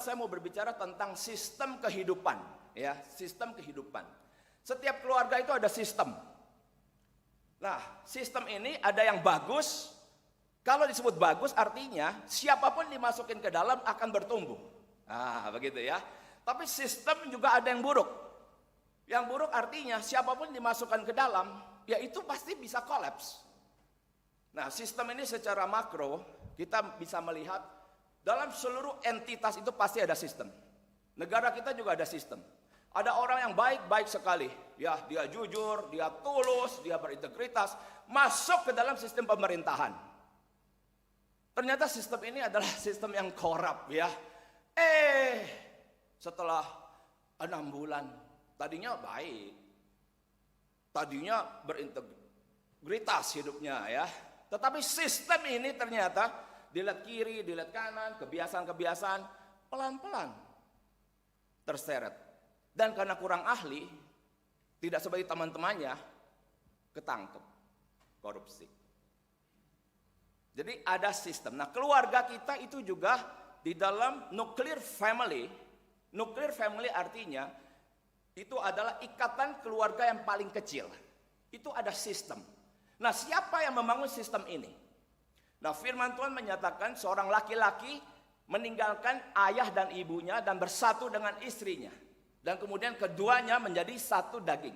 Saya mau berbicara tentang sistem kehidupan, ya, sistem kehidupan. Setiap keluarga itu ada sistem. Nah, sistem ini ada yang bagus. Kalau disebut bagus artinya siapapun dimasukin ke dalam akan bertumbuh. Nah, begitu ya. Tapi sistem juga ada yang buruk. Yang buruk artinya siapapun dimasukkan ke dalam, ya itu pasti bisa kolaps. Nah, sistem ini secara makro kita bisa melihat dalam seluruh entitas itu pasti ada sistem. Negara kita juga ada sistem. Ada orang yang baik-baik sekali, ya dia jujur, dia tulus, dia berintegritas, masuk ke dalam sistem pemerintahan. Ternyata sistem ini adalah sistem yang korup, ya. Setelah 6 bulan, tadinya baik, tadinya berintegritas hidupnya, ya. Tetapi sistem ini ternyata dilihat kiri, dilihat kanan, kebiasaan-kebiasaan pelan-pelan terseret. Dan karena kurang ahli, tidak seperti teman-temannya, ketangkep korupsi. Jadi ada sistem. Nah, keluarga kita itu juga di dalam nuclear family. Nuclear family artinya itu adalah ikatan keluarga yang paling kecil. Itu ada sistem. Nah, siapa yang membangun sistem ini? Nah, firman Tuhan menyatakan seorang laki-laki meninggalkan ayah dan ibunya dan bersatu dengan istrinya. Dan kemudian keduanya menjadi satu daging.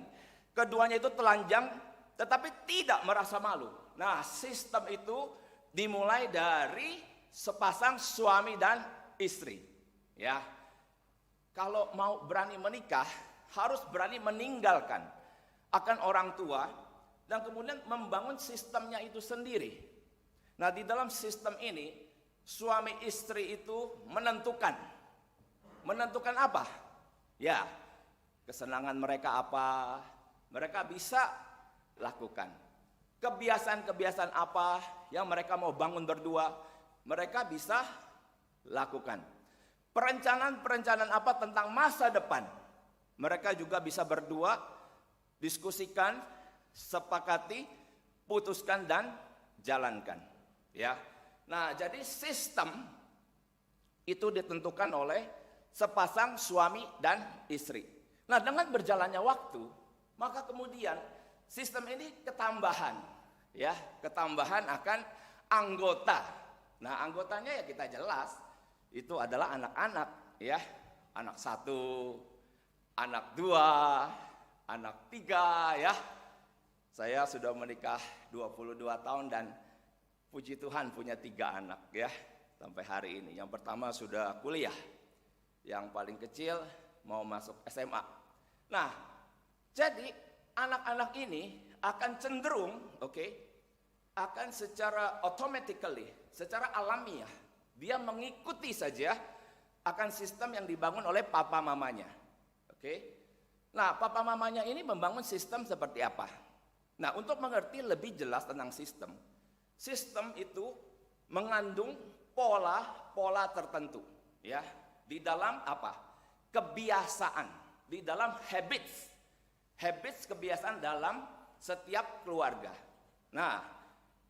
Keduanya itu telanjang tetapi tidak merasa malu. Nah, sistem itu dimulai dari sepasang suami dan istri. Ya, kalau mau berani menikah harus berani meninggalkan akan orang tua dan kemudian membangun sistemnya itu sendiri. Nah, di dalam sistem ini suami istri itu menentukan apa? Ya, kesenangan mereka apa? Mereka bisa lakukan. Kebiasaan-kebiasaan apa yang mereka mau bangun berdua? Mereka bisa lakukan. Perencanaan-perencanaan apa tentang masa depan? Mereka juga bisa berdua diskusikan, sepakati, putuskan dan jalankan. Ya, nah jadi sistem itu ditentukan oleh sepasang suami dan istri. Nah, dengan berjalannya waktu, maka kemudian sistem ini ketambahan, ya, ketambahan akan anggota. Nah, anggotanya ya kita jelas itu adalah anak-anak, ya, anak 1, anak 2, anak 3, ya. Saya sudah menikah 22 tahun dan puji Tuhan punya 3 anak, ya, sampai hari ini. Yang pertama sudah kuliah, yang paling kecil mau masuk SMA. Nah, jadi anak-anak ini akan cenderung, akan secara automatically, secara alamiah, dia mengikuti saja akan sistem yang dibangun oleh papa mamanya. Nah, papa mamanya ini membangun sistem seperti apa? Nah, untuk mengerti lebih jelas tentang sistem, sistem itu mengandung pola-pola tertentu, ya, di dalam apa? Kebiasaan, di dalam habits kebiasaan dalam setiap keluarga. Nah,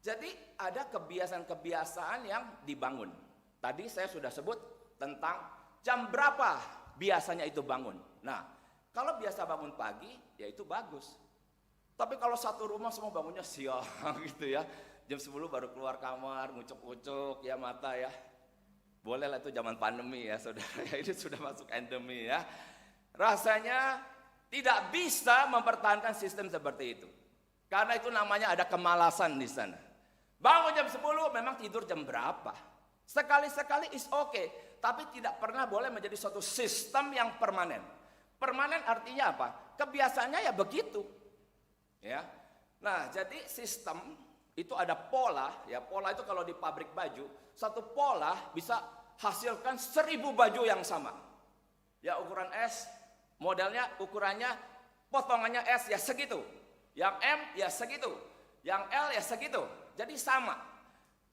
jadi ada kebiasaan-kebiasaan yang dibangun. Tadi saya sudah sebut tentang jam berapa biasanya itu bangun. Nah, kalau biasa bangun pagi, ya itu bagus. Tapi kalau satu rumah semua bangunnya siang gitu ya, jam 10 baru keluar kamar, ngucuk-ngucuk ya mata ya. Boleh lah itu zaman pandemi ya saudara, ini sudah masuk endemi ya. Rasanya tidak bisa mempertahankan sistem seperti itu. Karena itu namanya ada kemalasan di sana. Bangun jam 10 memang tidur jam berapa? Sekali-sekali is okay, tapi tidak pernah boleh menjadi suatu sistem yang permanen. Permanen artinya apa? Kebiasaannya ya begitu. Ya. Nah, jadi sistem itu ada pola, ya pola itu kalau di pabrik baju, satu pola bisa hasilkan 1000 baju yang sama. Ya ukuran S, modelnya, ukurannya, potongannya S ya segitu. Yang M ya segitu. Yang L ya segitu. Jadi sama.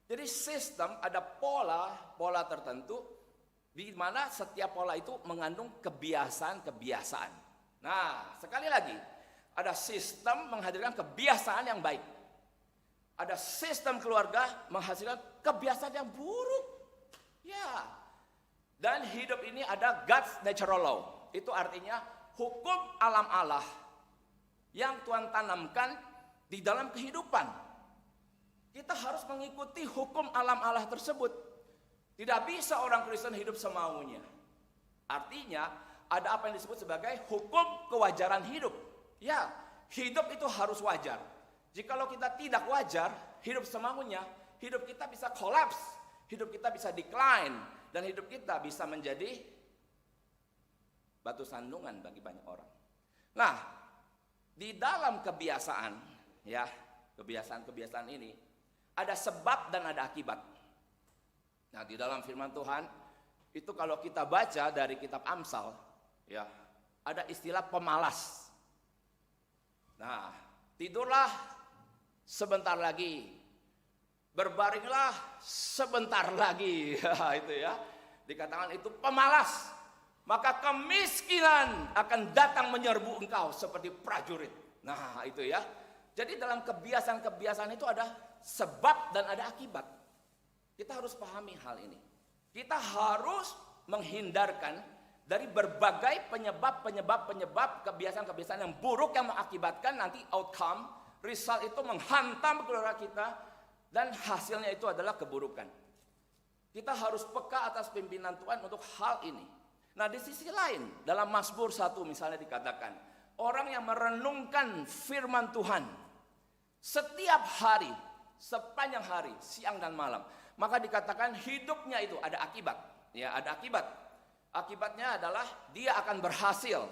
Jadi sistem ada pola tertentu di mana setiap pola itu mengandung kebiasaan-kebiasaan. Nah, sekali lagi, ada sistem menghadirkan kebiasaan yang baik. Ada sistem keluarga menghasilkan kebiasaan yang buruk. Ya. Dan hidup ini ada God's natural law. Itu artinya hukum alam Allah yang Tuhan tanamkan di dalam kehidupan. Kita harus mengikuti hukum alam Allah tersebut. Tidak bisa orang Kristen hidup semaunya. Artinya ada apa yang disebut sebagai hukum kewajaran hidup. Ya, hidup itu harus wajar. Jikalau kita tidak wajar, hidup semaunya, hidup kita bisa collapse, hidup kita bisa decline, dan hidup kita bisa menjadi batu sandungan bagi banyak orang. Nah, di dalam kebiasaan, ya, kebiasaan-kebiasaan ini ada sebab dan ada akibat. Nah, di dalam firman Tuhan itu kalau kita baca dari kitab Amsal, ya, ada istilah pemalas. Nah, tidurlah sebentar lagi, berbaringlah sebentar lagi. Itu ya, dikatakan itu pemalas. Maka kemiskinan akan datang menyerbu engkau seperti prajurit. Nah, itu ya. Jadi dalam kebiasaan-kebiasaan itu ada sebab dan ada akibat. Kita harus pahami hal ini. Kita harus menghindarkan dari berbagai penyebab kebiasaan-kebiasaan yang buruk yang mengakibatkan nanti outcome, result itu menghantam keluarga kita dan hasilnya itu adalah keburukan. Kita harus peka atas pimpinan Tuhan untuk hal ini. Nah, di sisi lain dalam Mazmur 1 misalnya dikatakan, orang yang merenungkan firman Tuhan setiap hari, sepanjang hari, siang dan malam, maka dikatakan hidupnya itu ada akibat. Ya, ada akibat. Akibatnya adalah dia akan berhasil.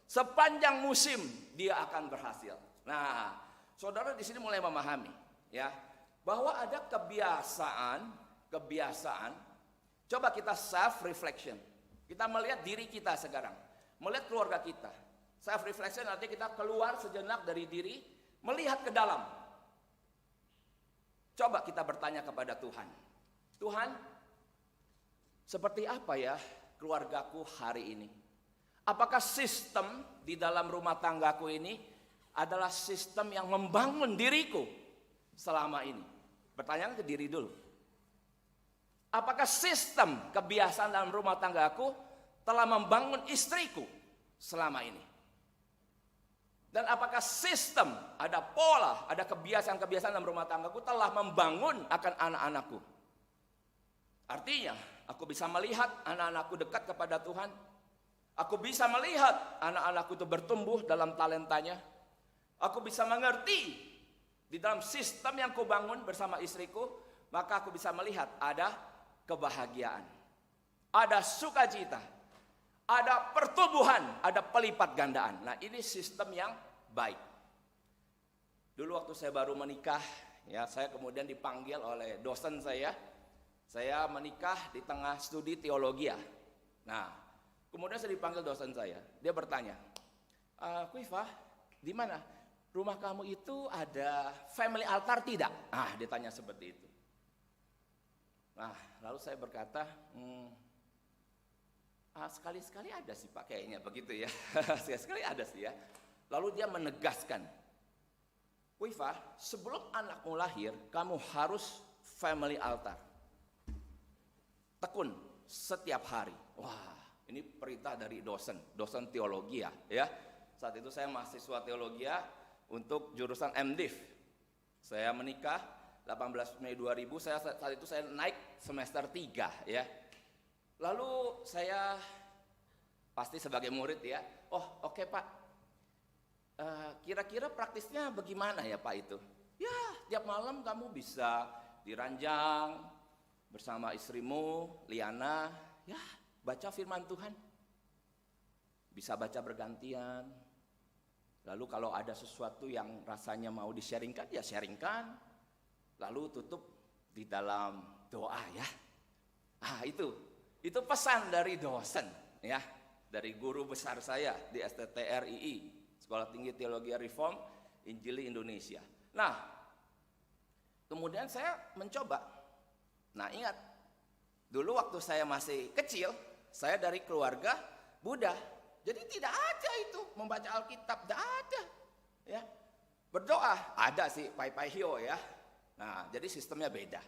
Sepanjang musim dia akan berhasil. Nah, saudara di sini mulai memahami, ya, bahwa ada kebiasaan. Coba kita self reflection. Kita melihat diri kita sekarang, melihat keluarga kita. Self reflection artinya kita keluar sejenak dari diri, melihat ke dalam. Coba kita bertanya kepada Tuhan. Tuhan, seperti apa ya keluargaku hari ini? Apakah sistem di dalam rumah tanggaku ini adalah sistem yang membangun diriku selama ini? Bertanya ke diri dulu. Apakah sistem kebiasaan dalam rumah tanggaku telah membangun istriku selama ini? Dan apakah sistem, ada pola, ada kebiasaan-kebiasaan dalam rumah tanggaku telah membangun akan anak-anakku? Artinya, aku bisa melihat anak-anakku dekat kepada Tuhan. Aku bisa melihat anak-anakku itu bertumbuh dalam talentanya. Aku bisa mengerti di dalam sistem yang kubangun bersama istriku. Maka aku bisa melihat ada kebahagiaan, ada sukacita, ada pertumbuhan, ada pelipat gandaan. Nah, ini sistem yang baik. Dulu waktu saya baru menikah, ya, saya kemudian dipanggil oleh dosen saya. Saya menikah di tengah studi teologi. Nah, kemudian saya dipanggil dosen saya. Dia bertanya, Kuifa, di mana rumah kamu itu ada family altar tidak? Ah, dia tanya seperti itu. Nah, lalu saya berkata, sekali-sekali ada sih Pak, kayaknya begitu ya. Sekali-sekali ada sih ya. Lalu dia menegaskan, Kuifa, sebelum anakmu lahir, kamu harus family altar. Tekun setiap hari. Wah, ini perintah dari dosen teologi ya. Saat itu saya mahasiswa teologi untuk jurusan MDiv. Saya menikah 18 Mei 2000, saat itu saya naik semester 3 ya. Lalu saya pasti sebagai murid ya, oke Pak, kira-kira praktisnya bagaimana ya Pak itu? Ya, tiap malam kamu bisa diranjang bersama istrimu, Liana, ya baca firman Tuhan. Bisa baca bergantian. Lalu kalau ada sesuatu yang rasanya mau di-sharingkan, ya sharingkan. Lalu tutup di dalam doa ya. Itu pesan dari dosen ya, dari guru besar saya di STTRII, Sekolah Tinggi Teologi Reform Injili Indonesia. Nah, kemudian saya mencoba. Nah, ingat, dulu waktu saya masih kecil, saya dari keluarga Buddha. Jadi tidak ada itu membaca Alkitab, tidak ada. Ya. Berdoa ada sih, Pai Pai Hio ya. Nah, jadi sistemnya beda.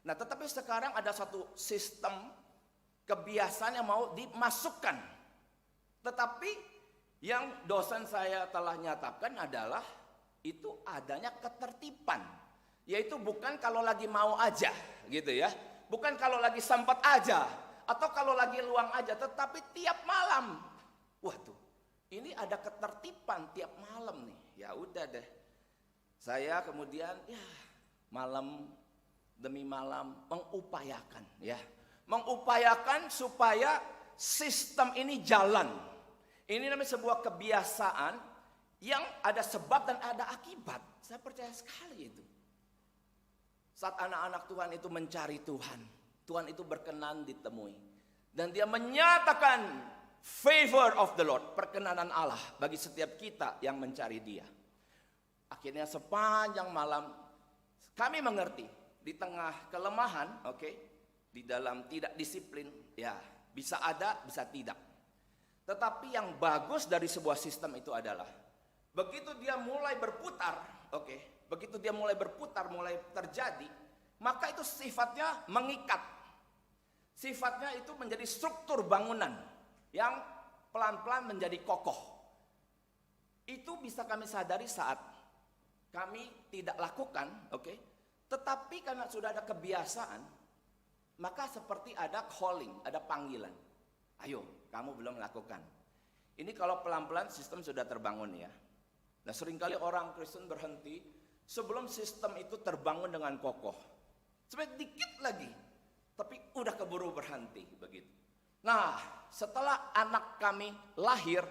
Nah, tetapi sekarang ada satu sistem kebiasaan yang mau dimasukkan. Tetapi yang dosen saya telah nyatakan adalah itu adanya ketertiban. Yaitu bukan kalau lagi mau aja gitu ya. Bukan kalau lagi sempat aja. Atau kalau lagi luang aja. Tetapi tiap malam. Waduh, ini ada ketertiban tiap malam nih. Ya udah deh. Saya kemudian ya malam demi malam mengupayakan ya. Mengupayakan supaya sistem ini jalan. Ini namanya sebuah kebiasaan yang ada sebab dan ada akibat. Saya percaya sekali itu. Saat anak-anak Tuhan itu mencari Tuhan, Tuhan itu berkenan ditemui. Dan dia menyatakan favor of the Lord, perkenanan Allah bagi setiap kita yang mencari Dia. Akhirnya sepanjang malam kami mengerti di tengah kelemahan, di dalam tidak disiplin, ya bisa ada, bisa tidak. Tetapi yang bagus dari sebuah sistem itu adalah begitu dia mulai berputar, begitu dia mulai berputar, mulai terjadi, maka itu sifatnya mengikat. Sifatnya itu menjadi struktur bangunan yang pelan-pelan menjadi kokoh. Itu bisa kami sadari saat kami tidak lakukan, tetapi karena sudah ada kebiasaan, maka seperti ada calling, ada panggilan. Ayo, kamu belum melakukan. Ini kalau pelan-pelan sistem sudah terbangun ya. Nah seringkali orang Kristen berhenti sebelum sistem itu terbangun dengan kokoh. Sedikit lagi, tapi udah keburu berhenti begitu. Nah setelah anak kami lahir,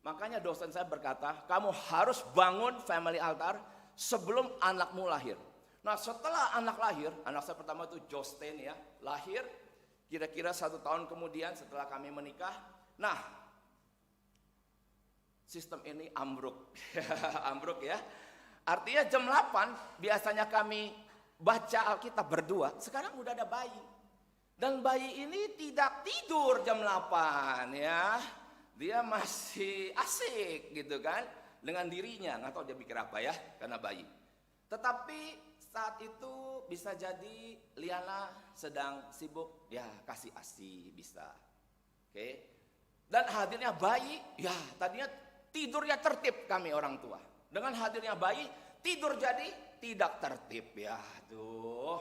makanya dosen saya berkata, kamu harus bangun family altar sebelum anakmu lahir. Nah setelah anak lahir, anak saya pertama itu Justin ya, lahir. Kira-kira 1 tahun kemudian setelah kami menikah, nah sistem ini ambruk, ambruk ya. Artinya jam 8 biasanya kami baca Alkitab berdua, sekarang udah ada bayi. Dan bayi ini tidak tidur jam 8 ya. Dia masih asik gitu kan dengan dirinya, nggak tahu dia pikir apa ya karena bayi. Tetapi saat itu bisa jadi Liana sedang sibuk ya kasih ASI bisa. Dan hadirnya bayi ya tadinya tidurnya tertib kami orang tua. Dengan hadirnya bayi tidur jadi tidak tertib ya. Tuh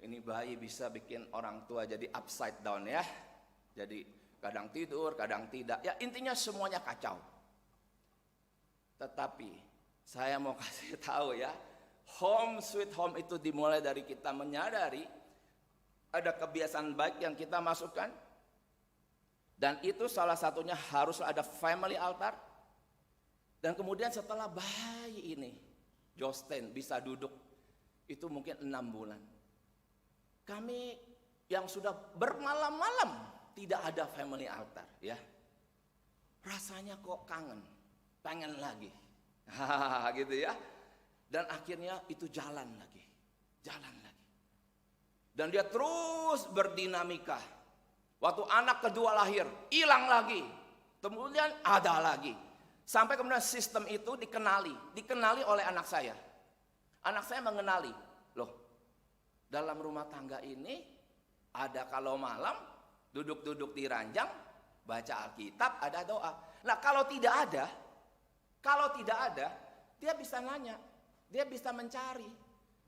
ini bayi bisa bikin orang tua jadi upside down ya. Jadi kadang tidur kadang tidak ya intinya semuanya kacau. Tetapi saya mau kasih tahu ya, home sweet home itu dimulai dari kita menyadari ada kebiasaan baik yang kita masukkan. Dan itu salah satunya harus ada family altar. Dan kemudian setelah bayi ini, Justin bisa duduk, itu mungkin 6 bulan. Kami yang sudah bermalam-malam tidak ada family altar ya. Rasanya kok kangen, pengen lagi. Gitu ya. Dan akhirnya itu jalan lagi. Dan dia terus berdinamika. Waktu anak kedua lahir, hilang lagi. Kemudian ada lagi. Sampai kemudian sistem itu dikenali oleh anak saya. Anak saya mengenali, loh dalam rumah tangga ini ada kalau malam duduk-duduk di ranjang, baca Alkitab, ada doa. Nah kalau tidak ada, dia bisa nanya. Dia bisa mencari.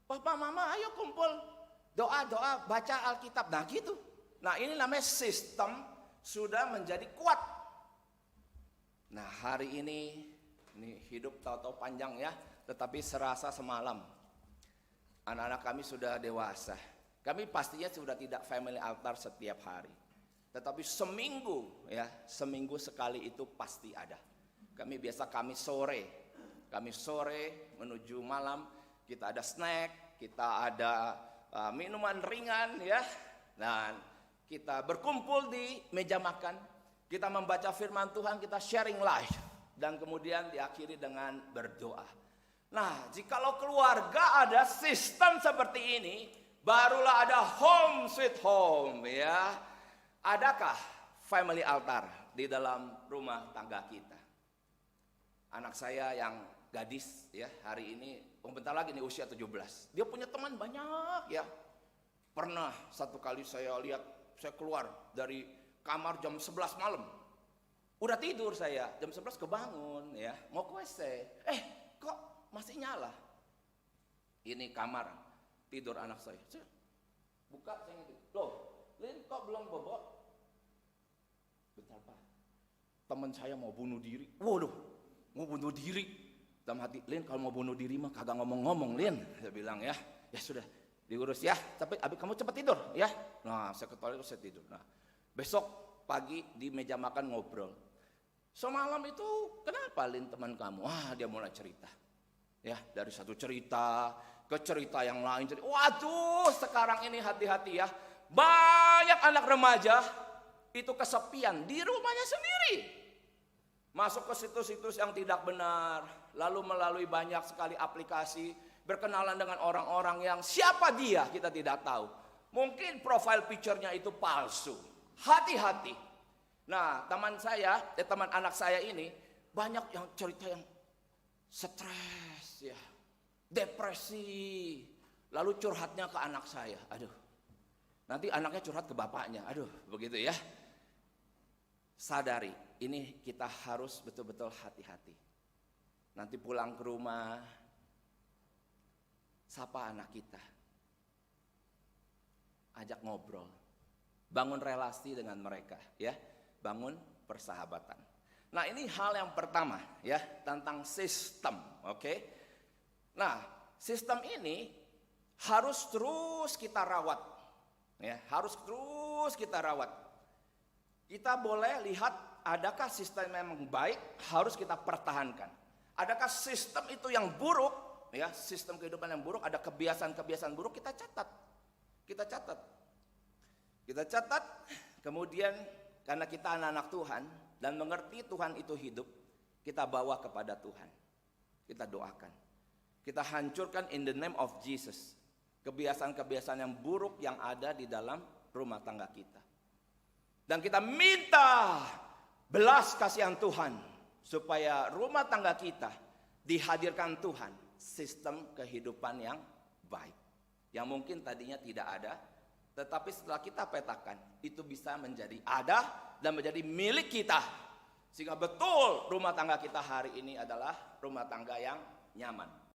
Papa, mama, ayo kumpul. Doa-doa, baca Alkitab. Nah gitu. Nah ini namanya sistem sudah menjadi kuat. Nah hari ini hidup tahu-tahu panjang ya. Tetapi serasa semalam. Anak-anak kami sudah dewasa. Kami pastinya sudah tidak family altar setiap hari. Tetapi seminggu sekali itu pasti ada. Kami sore menuju malam kita ada snack, kita ada minuman ringan ya. Dan kita berkumpul di meja makan, kita membaca firman Tuhan, kita sharing life dan kemudian diakhiri dengan berdoa. Nah, jikalau keluarga ada sistem seperti ini, barulah ada home sweet home ya. Adakah family altar di dalam rumah tangga kita? Anak saya yang gadis ya hari ini bentar lagi nih usia 17. Dia punya teman banyak ya. Pernah satu kali saya lihat Saya keluar dari kamar jam 11 malam. Udah tidur saya, jam 11 kebangun ya, mau ke WC. Kok masih nyala? Ini kamar tidur anak saya. Saya buka, saya ngintip. Loh, Lin kok belum bobok? Bentar Pak, teman saya mau bunuh diri. Waduh, mau bunuh diri. Dalam hati, Lin kalau mau bunuh diri mah kagak ngomong-ngomong Lin. Saya bilang ya sudah diurus ya. Tapi abis kamu cepat tidur ya. Nah saya ke toilet saya tidur. Nah besok pagi di meja makan ngobrol. Semalam itu kenapa Lin teman kamu? Dia mulai cerita. Ya dari satu cerita ke cerita yang lain. Waduh sekarang ini hati-hati ya. Banyak anak remaja itu kesepian di rumahnya sendiri. Masuk ke situs-situs yang tidak benar, lalu melalui banyak sekali aplikasi, berkenalan dengan orang-orang yang siapa dia kita tidak tahu. Mungkin profile picture-nya itu palsu. Hati-hati. Nah, teman anak saya ini banyak yang cerita yang stres ya, depresi. Lalu curhatnya ke anak saya. Aduh. Nanti anaknya curhat ke bapaknya. Aduh, begitu ya. Sadari, ini kita harus betul-betul hati-hati. Nanti pulang ke rumah, sapa anak kita. Ajak ngobrol. Bangun relasi dengan mereka, ya. Bangun persahabatan. Nah, ini hal yang pertama, ya, tentang sistem, oke? Nah, sistem ini harus terus kita rawat. Ya, harus terus kita rawat. Kita boleh lihat adakah sistem yang baik harus kita pertahankan. Adakah sistem itu yang buruk, ya, sistem kehidupan yang buruk, ada kebiasaan-kebiasaan buruk, kita catat. Kita catat, kemudian karena kita anak-anak Tuhan dan mengerti Tuhan itu hidup, kita bawa kepada Tuhan. Kita doakan. Kita hancurkan in the name of Jesus. Kebiasaan-kebiasaan yang buruk yang ada di dalam rumah tangga kita. Dan kita minta belas kasihan Tuhan supaya rumah tangga kita dihadirkan Tuhan sistem kehidupan yang baik. Yang mungkin tadinya tidak ada, tetapi setelah kita petakan itu bisa menjadi ada dan menjadi milik kita. Sehingga betul rumah tangga kita hari ini adalah rumah tangga yang nyaman.